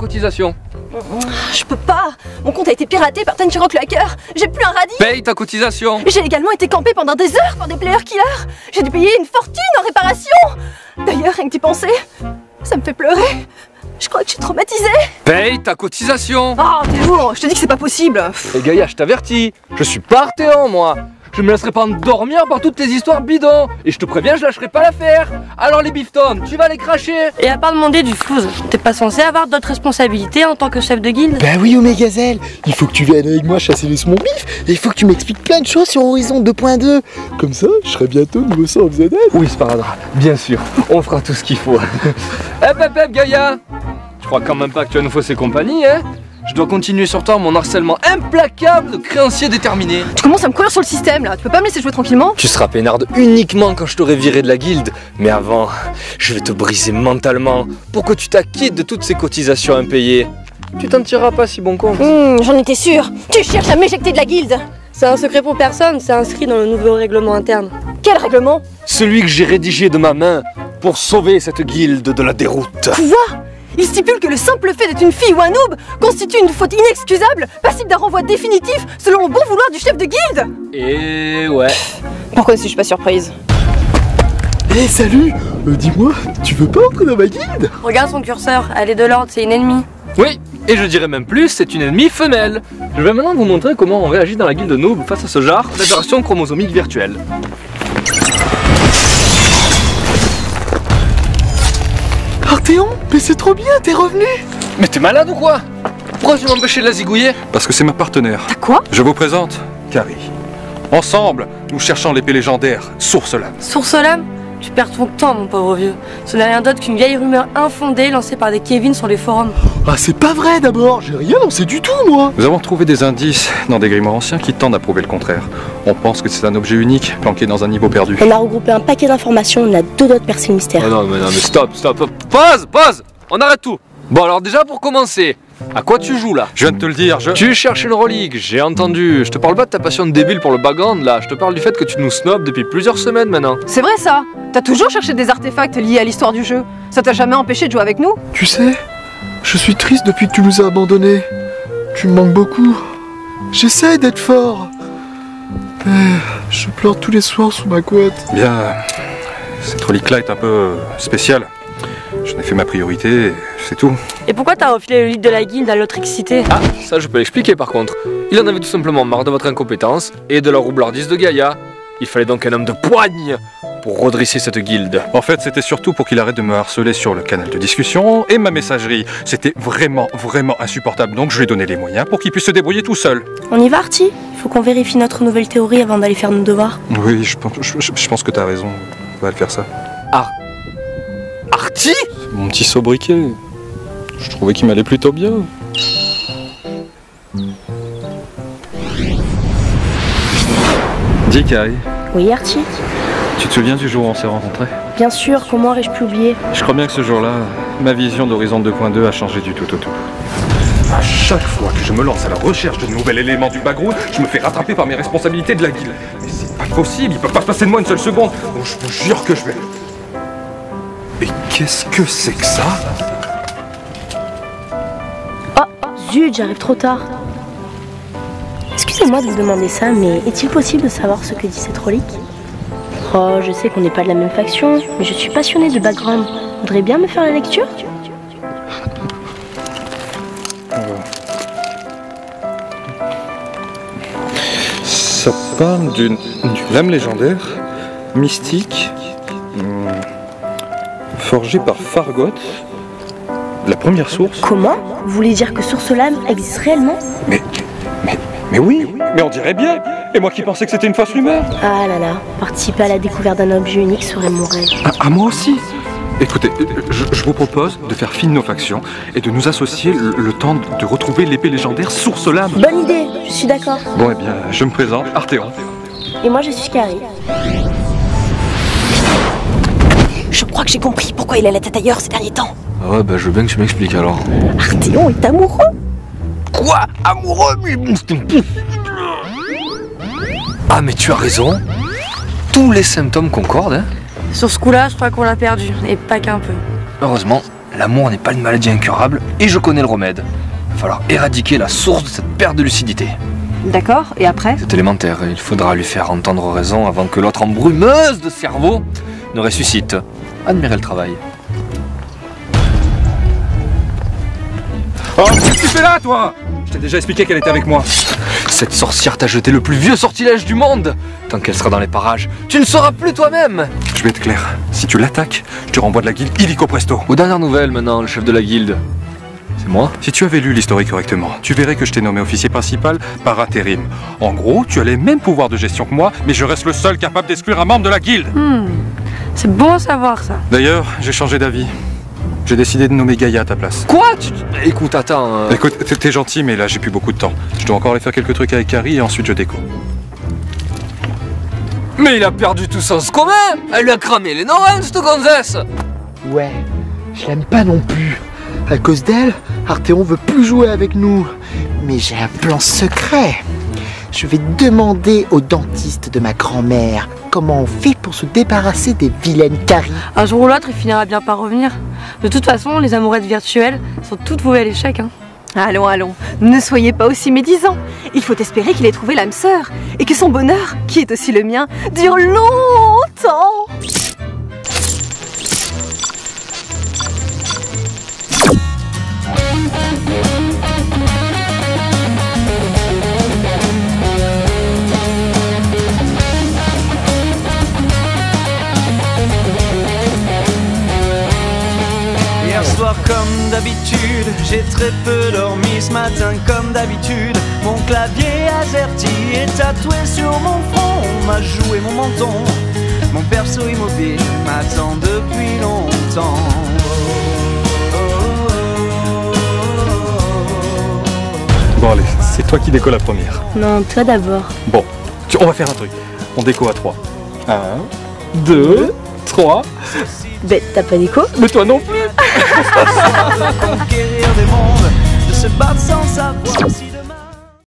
cotisation. Je peux pas. Mon compte a été piraté par Tanjiro le hacker. J'ai plus un radis. Paye ta cotisation. J'ai également été campé pendant des heures par des player killers. J'ai dû payer une fortune en réparation. D'ailleurs, rien que d'y penser, ça me fait pleurer. Je crois que je suis traumatisée. Paye ta cotisation. Oh, t'es lourd. Je te dis que c'est pas possible. Et Gaïa, je t'avertis, je suis pas Arthéon, moi. Je me laisserai pas endormir par toutes tes histoires bidons. Et je te préviens, je lâcherai pas l'affaire. Alors les bifton, tu vas les cracher. Et à part demander du flouze, t'es pas censé avoir d'autres responsabilités en tant que chef de guilde? Bah oui, Omegazelle, il faut que tu viennes avec moi chasser les saumons bif. Et il faut que tu m'expliques plein de choses sur Horizon 2.2. Comme ça, je serai bientôt niveau 100 of the Dead. Oui, Sparadrap, bien sûr, on fera tout ce qu'il faut. Hep, Gaïa. Je crois quand même pas que tu vas nous fausser compagnie, hein. Je dois continuer sur toi mon harcèlement implacable de créancier déterminé. Tu commences à me courir sur le système là. Tu peux pas me laisser jouer tranquillement? Tu seras peinarde uniquement quand je t'aurai viré de la guilde. Mais avant, je vais te briser mentalement pour que tu t'acquittes de toutes ces cotisations impayées. Tu t'en tireras pas si bon compte. J'en étais sûre. Tu cherches à m'éjecter de la guilde. C'est un secret pour personne, c'est inscrit dans le nouveau règlement interne. Quel règlement? Celui que j'ai rédigé de ma main pour sauver cette guilde de la déroute. Quoi? Il stipule que le simple fait d'être une fille ou un noob constitue une faute inexcusable, passible d'un renvoi définitif selon le bon vouloir du chef de guilde. Et ouais. Pourquoi suis-je pas surprise? Hé, salut, dis-moi, tu veux pas entrer dans ma guilde? Regarde son curseur, elle est de l'ordre, c'est une ennemie. Oui, et je dirais même plus, c'est une ennemie femelle. Je vais maintenant vous montrer comment on réagit dans la guilde noob face à ce genre d'aberration chromosomique virtuelle. Arthéon, mais c'est trop bien, t'es revenu. Mais t'es malade ou quoi? Pourquoi tu m'empêchais de la zigouiller? Parce que c'est ma partenaire. T'as quoi? Je vous présente Carrie. Ensemble, nous cherchons l'épée légendaire, Source Lame. Source Lame? Tu perds ton temps, mon pauvre vieux. Ce n'est rien d'autre qu'une vieille rumeur infondée lancée par des Kevin sur les forums. Ah, c'est pas vrai d'abord, j'ai rien lancé du tout moi. Nous avons trouvé des indices dans des grimoires anciens qui tendent à prouver le contraire. On pense que c'est un objet unique planqué dans un niveau perdu. On a regroupé un paquet d'informations, on a deux doigts de percer le mystère. Oh non mais stop. Pause. On arrête tout. Bon alors déjà pour commencer, à quoi tu joues là? Je viens de te le dire, Tu cherches une relique, j'ai entendu. Je te parle pas de ta passion de débile pour le background là, je te parle du fait que tu nous snobs depuis plusieurs semaines maintenant. C'est vrai ça. T'as toujours cherché des artefacts liés à l'histoire du jeu. Ça t'a jamais empêché de jouer avec nous? Tu sais, je suis triste depuis que tu nous as abandonnés. Tu me manques beaucoup. J'essaie d'être fort. Mais je pleure tous les soirs sous ma couette. Bien, cette relique-là est un peu spéciale. J'en ai fait ma priorité, c'est tout. Et pourquoi t'as refilé le lead de la guilde à l'autre excité? Ah, ça je peux l'expliquer par contre. Il en avait tout simplement marre de votre incompétence et de la roublardise de Gaïa. Il fallait donc un homme de poigne pour redresser cette guilde. En fait, c'était surtout pour qu'il arrête de me harceler sur le canal de discussion et ma messagerie. C'était vraiment insupportable, donc je lui ai donné les moyens pour qu'il puisse se débrouiller tout seul. On y va, Artie? Il faut qu'on vérifie notre nouvelle théorie avant d'aller faire nos devoirs. Oui, je pense que t'as raison. On va le faire ça. Artie? Mon petit sobriquet. Je trouvais qu'il m'allait plutôt bien. Dis, Carrie, Oui, Artie? tu te souviens du jour où on s'est rencontrés? Bien sûr, comment aurais-je pu oublier? Je crois bien que ce jour-là, ma vision d'Horizon 2.2 a changé du tout au tout. À chaque fois que je me lance à la recherche de nouveaux éléments du background, je me fais rattraper par mes responsabilités de la guilde. Mais c'est pas possible, ils peuvent pas se passer de moi une seule seconde. Donc je vous jure que je vais... Et qu'est-ce que c'est que ça? Oh, zut, j'arrive trop tard. Excusez-moi de vous demander ça, mais est-il possible de savoir ce que dit cette relique? Oh, je sais qu'on n'est pas de la même faction, mais je suis passionnée de background. Vous voudrez bien me faire la lecture? Ça parle d'une lame légendaire, mystique, forgée par Fargoth, la première source. Comment? Vous voulez dire que Source Lame existe réellement? Mais oui, mais on dirait bien. Et moi qui pensais que c'était une fausse rumeur. Ah là là, participer à la découverte d'un objet unique serait mon rêve. À moi aussi. Écoutez, je vous propose de faire fi de nos factions et de nous associer le temps de retrouver l'épée légendaire Source Lame. Bonne idée, je suis d'accord. Bon, eh bien, je me présente, Arthéon. Et moi je suis Carrie. Je crois que j'ai compris pourquoi il a la tête ailleurs ces derniers temps. Ah ouais, bah je veux bien que tu m'expliques alors. Arthéon est amoureux. Quoi? Amoureux? Ah mais tu as raison. Tous les symptômes concordent, hein. Sur ce coup-là, je crois qu'on l'a perdu, et pas qu'un peu. Heureusement, L'amour n'est pas une maladie incurable et je connais le remède. Il va falloir éradiquer la source de cette perte de lucidité. D'accord, et après? C'est élémentaire, il faudra lui faire entendre raison avant que l'autre embrumeuse de cerveau ne ressuscite. Admirez le travail. Oh, qu'est-ce que tu fais là, toi? Je t'ai déjà expliqué qu'elle était avec moi. Cette sorcière t'a jeté le plus vieux sortilège du monde. Tant qu'elle sera dans les parages, tu ne seras plus toi-même. Je vais être clair, si tu l'attaques, je te renvoie de la guilde illico presto. Aux dernières nouvelles maintenant, le chef de la guilde. C'est moi? Si tu avais lu l'historique correctement, tu verrais que je t'ai nommé officier principal par intérim. En gros, tu as les mêmes pouvoirs de gestion que moi, mais je reste le seul capable d'exclure un membre de la guilde. C'est bon à savoir ça. D'ailleurs, j'ai changé d'avis. J'ai décidé de nommer Gaïa à ta place. Quoi? Écoute, attends... Écoute, t'es gentil, mais là j'ai plus beaucoup de temps. Je dois encore aller faire quelques trucs avec Carrie et ensuite je déco. Mais il a perdu tout sens commun. Elle lui a cramé les neurones, cette gonzesse. Ouais, je l'aime pas non plus. À cause d'elle, Arthéon veut plus jouer avec nous. Mais j'ai un plan secret. Je vais demander au dentiste de ma grand-mère comment on fait pour se débarrasser des vilaines caries. Un jour ou l'autre, il finira bien par revenir. De toute façon, les amourettes virtuelles sont toutes vouées à l'échec. Hein. Allons, allons, ne soyez pas aussi médisants. Il faut espérer qu'il ait trouvé l'âme sœur et que son bonheur, qui est aussi le mien, dure longtemps. Hier soir comme d'habitude, j'ai très peu dormi ce matin comme d'habitude. Mon clavier AZERTY est tatoué sur mon front, on m'a joué mon menton. Mon perso immobile m'attend depuis longtemps. Bon allez, c'est toi qui déco la première. Non, toi d'abord. Bon, on va faire un truc. On déco à 3. 1, 2, 3. Ben, t'as pas d'écho? Mais toi non plus. Conquérir des mondes, de se battre sans savoir si